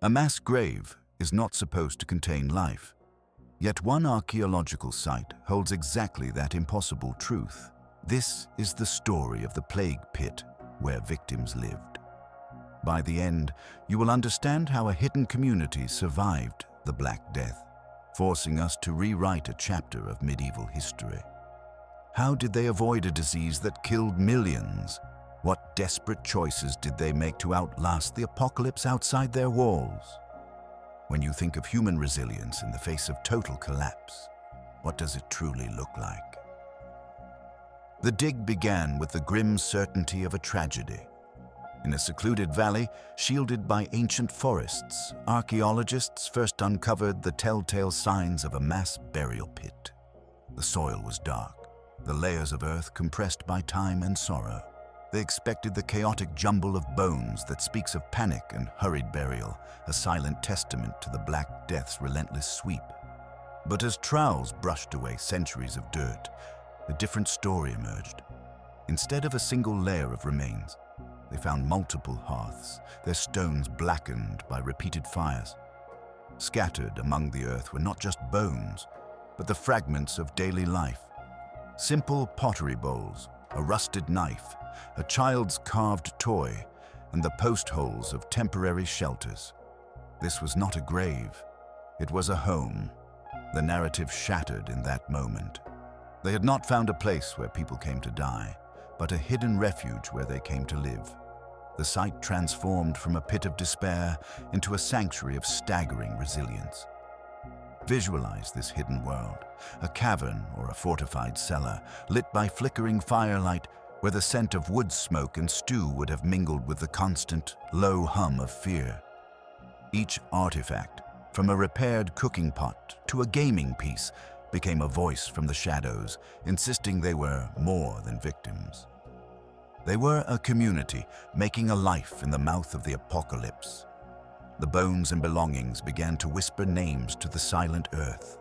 A mass grave is not supposed to contain life. Yet one archaeological site holds exactly that impossible truth. This is the story of the plague pit where victims lived. By the end, you will understand how a hidden community survived the Black Death, forcing us to rewrite a chapter of medieval history. How did they avoid a disease that killed millions? What desperate choices did they make to outlast the apocalypse outside their walls? When you think of human resilience in the face of total collapse, what does it truly look like? The dig began with the grim certainty of a tragedy. In a secluded valley, shielded by ancient forests, archaeologists first uncovered the telltale signs of a mass burial pit. The soil was dark, the layers of earth compressed by time and sorrow. They expected the chaotic jumble of bones that speaks of panic and hurried burial, a silent testament to the Black Death's relentless sweep. But as trowels brushed away centuries of dirt, a different story emerged. Instead of a single layer of remains, they found multiple hearths, their stones blackened by repeated fires. Scattered among the earth were not just bones, but the fragments of daily life. Simple pottery bowls, a rusted knife, a child's carved toy, and the post holes of temporary shelters. This was not a grave. It was a home. The narrative shattered in that moment. They had not found a place where people came to die, but a hidden refuge where they came to live. The site transformed from a pit of despair into a sanctuary of staggering resilience. Visualize this hidden world, a cavern or a fortified cellar, lit by flickering firelight where the scent of wood smoke and stew would have mingled with the constant, low hum of fear. Each artifact, from a repaired cooking pot to a gaming piece, became a voice from the shadows, insisting they were more than victims. They were a community, making a life in the mouth of the apocalypse. The bones and belongings began to whisper names to the silent earth.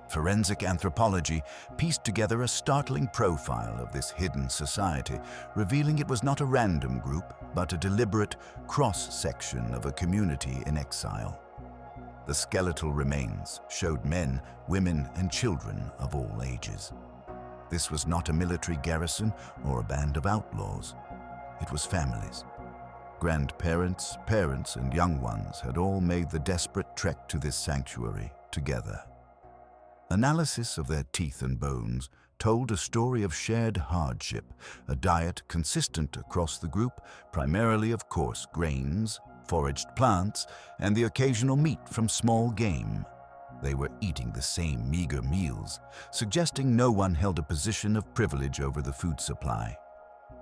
Forensic anthropology pieced together a startling profile of this hidden society, revealing it was not a random group, but a deliberate cross-section of a community in exile. The skeletal remains showed men, women, and children of all ages. This was not a military garrison or a band of outlaws. It was families. Grandparents, parents, and young ones had all made the desperate trek to this sanctuary together. Analysis of their teeth and bones told a story of shared hardship, a diet consistent across the group, primarily of coarse grains, foraged plants, and the occasional meat from small game. They were eating the same meager meals, suggesting no one held a position of privilege over the food supply.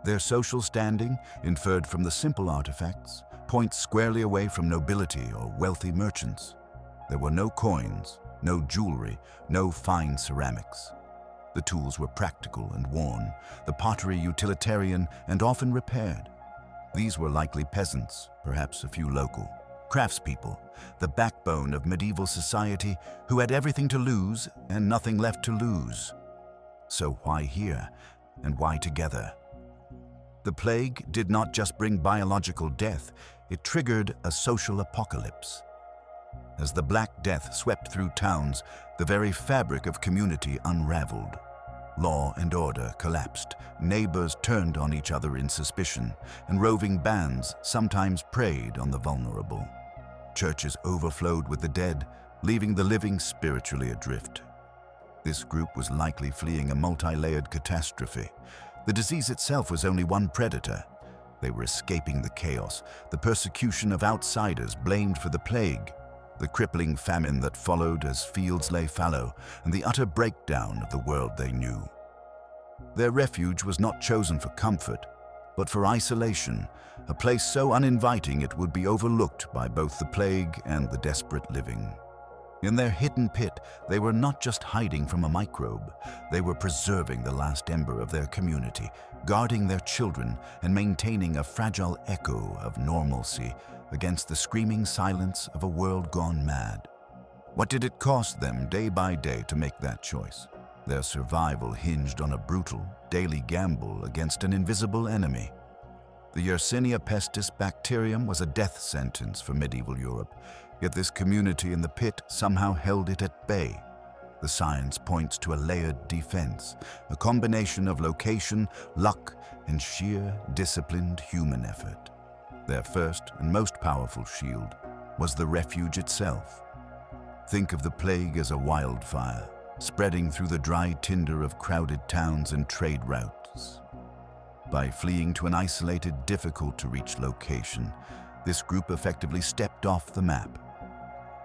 Their social standing, inferred from the simple artifacts, points squarely away from nobility or wealthy merchants. There were no coins, no jewelry, no fine ceramics. The tools were practical and worn, the pottery utilitarian and often repaired. These were likely peasants, perhaps a few local craftspeople, the backbone of medieval society who had everything to lose and nothing left to lose. So why here, and why together? The plague did not just bring biological death, it triggered a social apocalypse. As the Black Death swept through towns, the very fabric of community unraveled. Law and order collapsed, neighbors turned on each other in suspicion, and roving bands sometimes preyed on the vulnerable. Churches overflowed with the dead, leaving the living spiritually adrift. This group was likely fleeing a multi-layered catastrophe. The disease itself was only one predator. They were escaping the chaos, the persecution of outsiders blamed for the plague, the crippling famine that followed as fields lay fallow, and the utter breakdown of the world they knew. Their refuge was not chosen for comfort, but for isolation, a place so uninviting it would be overlooked by both the plague and the desperate living. In their hidden pit, they were not just hiding from a microbe, they were preserving the last ember of their community, guarding their children and maintaining a fragile echo of normalcy against the screaming silence of a world gone mad. What did it cost them day by day to make that choice? Their survival hinged on a brutal, daily gamble against an invisible enemy. The Yersinia pestis bacterium was a death sentence for medieval Europe, yet this community in the pit somehow held it at bay. The science points to a layered defense, a combination of location, luck, and sheer, disciplined human effort. Their first and most powerful shield was the refuge itself. Think of the plague as a wildfire, spreading through the dry tinder of crowded towns and trade routes. By fleeing to an isolated, difficult-to-reach location, this group effectively stepped off the map.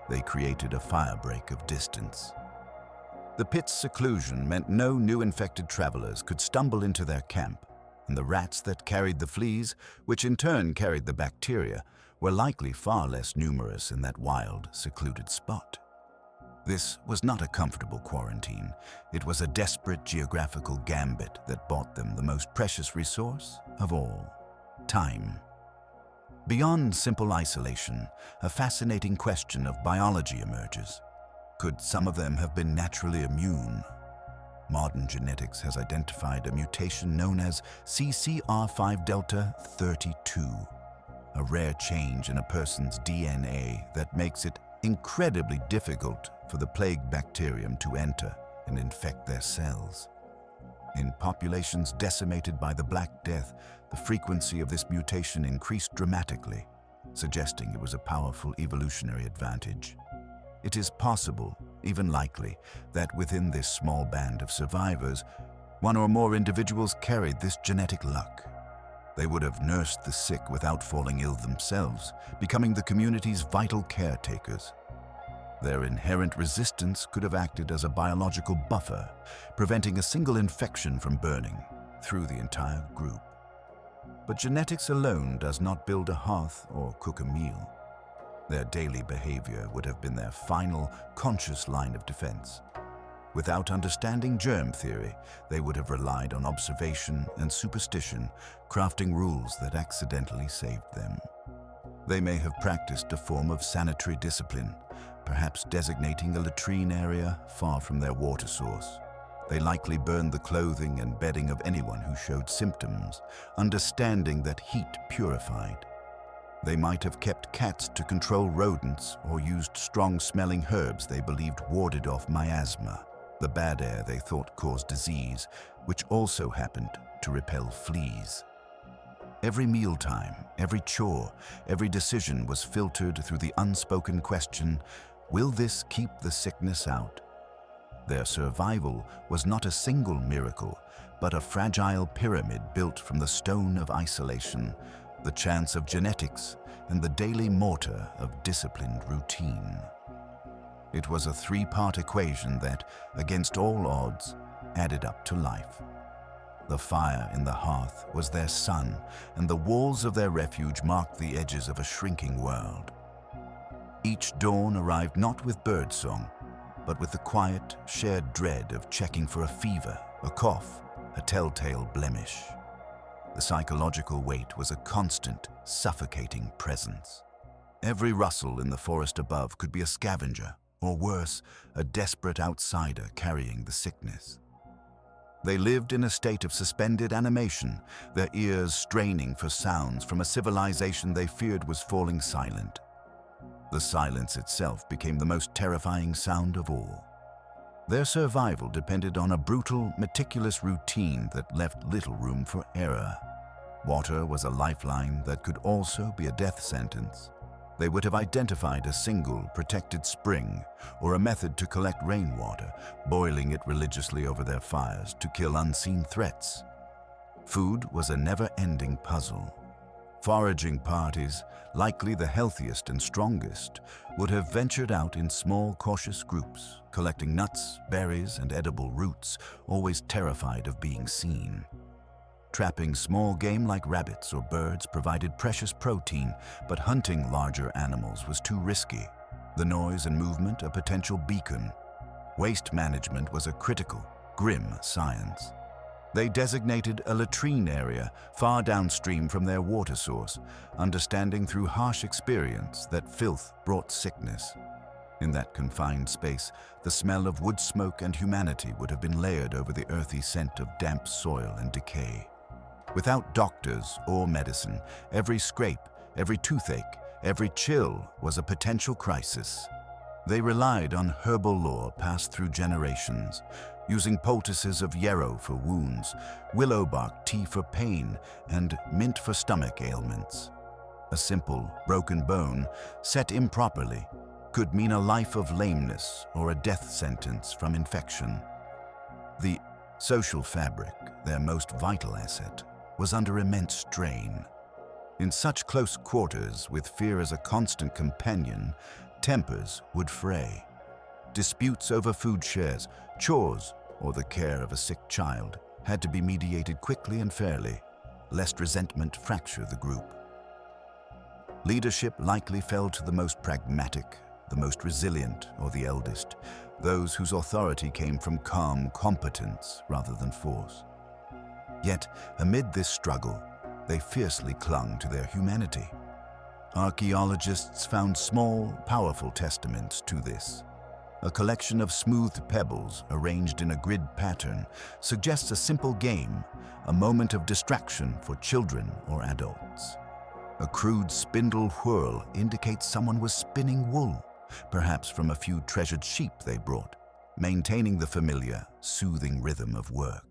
They created a firebreak of distance. The pit's seclusion meant no new infected travelers could stumble into their camp, and the rats that carried the fleas, which in turn carried the bacteria, were likely far less numerous in that wild, secluded spot. This was not a comfortable quarantine. It was a desperate geographical gambit that bought them the most precious resource of all: time. Beyond simple isolation, a fascinating question of biology emerges. Could some of them have been naturally immune? Modern genetics has identified a mutation known as CCR5 delta 32, a rare change in a person's DNA that makes it incredibly difficult for the plague bacterium to enter and infect their cells. In populations decimated by the Black Death, the frequency of this mutation increased dramatically, suggesting it was a powerful evolutionary advantage. It is possible, even likely, that within this small band of survivors, one or more individuals carried this genetic luck. They would have nursed the sick without falling ill themselves, becoming the community's vital caretakers. Their inherent resistance could have acted as a biological buffer, preventing a single infection from burning through the entire group. But genetics alone does not build a hearth or cook a meal. Their daily behavior would have been their final, conscious line of defense. Without understanding germ theory, they would have relied on observation and superstition, crafting rules that accidentally saved them. They may have practiced a form of sanitary discipline, perhaps designating a latrine area far from their water source. They likely burned the clothing and bedding of anyone who showed symptoms, understanding that heat purified. They might have kept cats to control rodents or used strong-smelling herbs they believed warded off miasma, the bad air they thought caused disease, which also happened to repel fleas. Every mealtime, every chore, every decision was filtered through the unspoken question, will this keep the sickness out? Their survival was not a single miracle, but a fragile pyramid built from the stone of isolation, the chance of genetics, and the daily mortar of disciplined routine. It was a three-part equation that, against all odds, added up to life. The fire in the hearth was their sun, and the walls of their refuge marked the edges of a shrinking world. Each dawn arrived not with birdsong, but with the quiet, shared dread of checking for a fever, a cough, a telltale blemish. The psychological weight was a constant, suffocating presence. Every rustle in the forest above could be a scavenger, or worse, a desperate outsider carrying the sickness. They lived in a state of suspended animation, their ears straining for sounds from a civilization they feared was falling silent. The silence itself became the most terrifying sound of all. Their survival depended on a brutal, meticulous routine that left little room for error. Water was a lifeline that could also be a death sentence. They would have identified a single, protected spring or a method to collect rainwater, boiling it religiously over their fires to kill unseen threats. Food was a never-ending puzzle. Foraging parties, likely the healthiest and strongest, would have ventured out in small, cautious groups, collecting nuts, berries, and edible roots, always terrified of being seen. Trapping small game like rabbits or birds provided precious protein, but hunting larger animals was too risky. The noise and movement a potential beacon. Waste management was a critical, grim science. They designated a latrine area far downstream from their water source, understanding through harsh experience that filth brought sickness. In that confined space, the smell of wood smoke and humanity would have been layered over the earthy scent of damp soil and decay. Without doctors or medicine, every scrape, every toothache, every chill was a potential crisis. They relied on herbal lore passed through generations, using poultices of yarrow for wounds, willow bark tea for pain, and mint for stomach ailments. A simple, broken bone, set improperly, could mean a life of lameness or a death sentence from infection. The social fabric, their most vital asset, was under immense strain. In such close quarters, with fear as a constant companion, tempers would fray. Disputes over food shares, chores, or the care of a sick child had to be mediated quickly and fairly, lest resentment fracture the group. Leadership likely fell to the most pragmatic, the most resilient, or the eldest, those whose authority came from calm competence rather than force. Yet, amid this struggle, they fiercely clung to their humanity. Archaeologists found small, powerful testaments to this. A collection of smoothed pebbles arranged in a grid pattern suggests a simple game, a moment of distraction for children or adults. A crude spindle whirl indicates someone was spinning wool, perhaps from a few treasured sheep they brought, maintaining the familiar, soothing rhythm of work.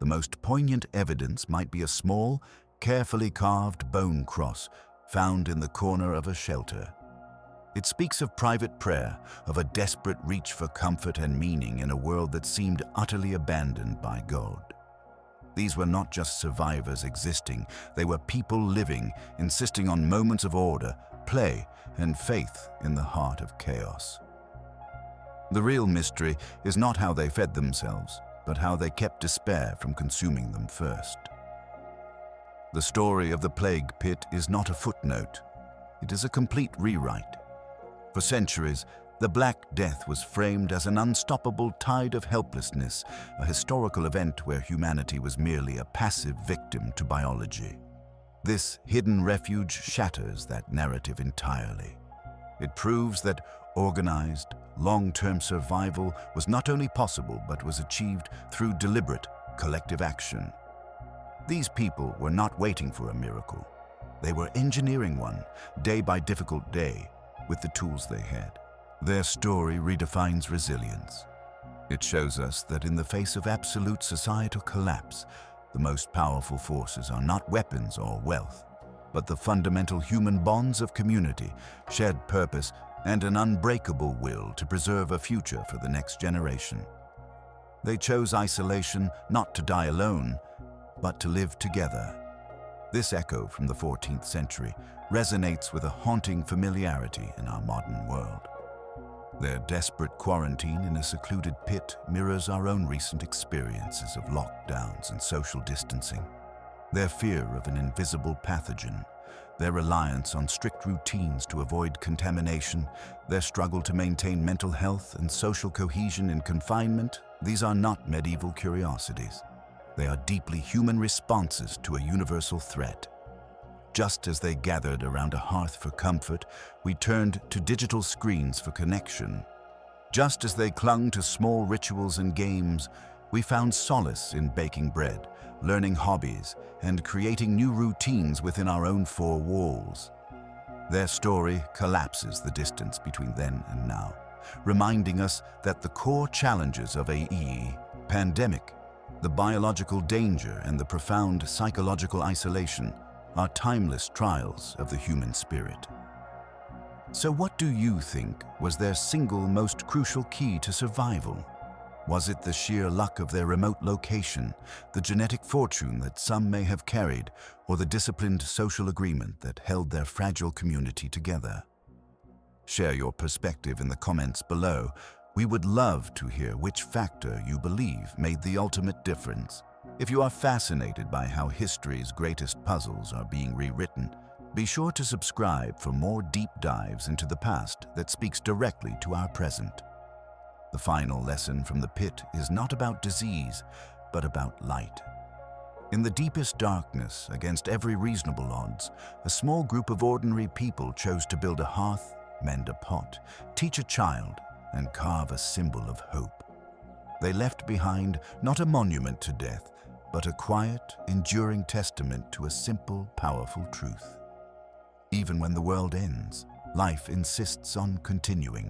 The most poignant evidence might be a small, carefully carved bone cross found in the corner of a shelter. It speaks of private prayer, of a desperate reach for comfort and meaning in a world that seemed utterly abandoned by God. These were not just survivors existing, they were people living, insisting on moments of order, play, and faith in the heart of chaos. The real mystery is not how they fed themselves, but how they kept despair from consuming them first. The story of the plague pit is not a footnote. It is a complete rewrite. For centuries, the Black Death was framed as an unstoppable tide of helplessness, a historical event where humanity was merely a passive victim to biology. This hidden refuge shatters that narrative entirely. It proves that organized, long-term survival was not only possible but was achieved through deliberate, collective action. These people were not waiting for a miracle. They were engineering one, day by difficult day, with the tools they had. Their story redefines resilience. It shows us that in the face of absolute societal collapse, the most powerful forces are not weapons or wealth, but the fundamental human bonds of community, shared purpose, and an unbreakable will to preserve a future for the next generation. They chose isolation not to die alone, but to live together. This echo from the 14th century resonates with a haunting familiarity in our modern world. Their desperate quarantine in a secluded pit mirrors our own recent experiences of lockdowns and social distancing. Their fear of an invisible pathogen, their reliance on strict routines to avoid contamination, their struggle to maintain mental health and social cohesion in confinement, these are not medieval curiosities. They are deeply human responses to a universal threat. Just as they gathered around a hearth for comfort, we turned to digital screens for connection. Just as they clung to small rituals and games, we found solace in baking bread, learning hobbies, and creating new routines within our own four walls. Their story collapses the distance between then and now, reminding us that the core challenges of a pandemic, the biological danger and the profound psychological isolation, are timeless trials of the human spirit. So what do you think was their single most crucial key to survival? Was it the sheer luck of their remote location, the genetic fortune that some may have carried, or the disciplined social agreement that held their fragile community together? Share your perspective in the comments below. We would love to hear which factor you believe made the ultimate difference. If you are fascinated by how history's greatest puzzles are being rewritten, be sure to subscribe for more deep dives into the past that speaks directly to our present. The final lesson from the pit is not about disease, but about light. In the deepest darkness, against every reasonable odds, a small group of ordinary people chose to build a hearth, mend a pot, teach a child, and carve a symbol of hope. They left behind not a monument to death, but a quiet, enduring testament to a simple, powerful truth. Even when the world ends, life insists on continuing.